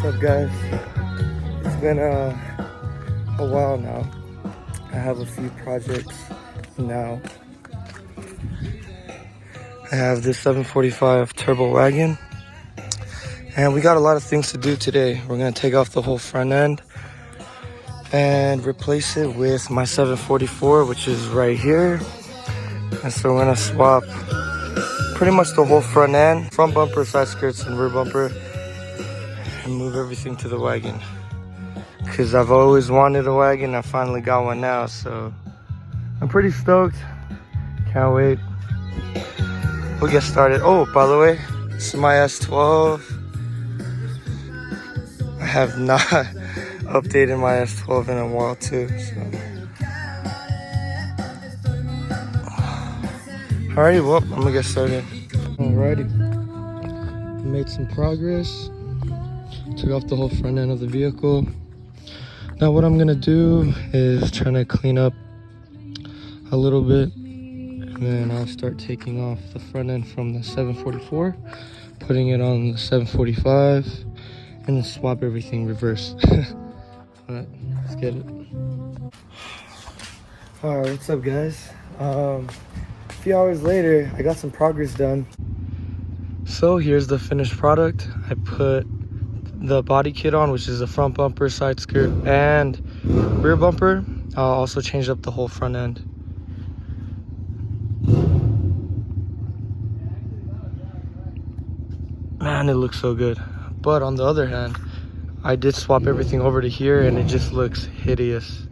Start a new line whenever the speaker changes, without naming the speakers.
up, guys? It's been a while now. I have a few projects now. I have this 745 turbo wagon, and we got a lot of things to do today. We're gonna take off the whole front end and replace it with my 744, which is right here. And so we're gonna swap pretty much the whole front end, front bumper, side skirts, and rear bumper, and move everything to the wagon. Because I've always wanted a wagon, I finally got one now, so I'm pretty stoked. Can't wait. We'll get started. Oh, by the way, this is my S12. I have not updated my S12 in a while too, so. Alrighty, well, I'm gonna get started. Alrighty, made some progress. Took off the whole front end of the vehicle. Now what I'm gonna do is try to clean up a little bit, and then I'll start taking off the front end from the 744, putting it on the 745, and then swap everything reverse. Alright, let's get it. Alright, what's up, guys? A few hours later, I got some progress done. So here's the finished product. I put the body kit on, which is the front bumper, side skirt, and rear bumper. I'll also change up the whole front end. Man, it looks so good. But on the other hand, I did swap everything over to here, and it just looks hideous.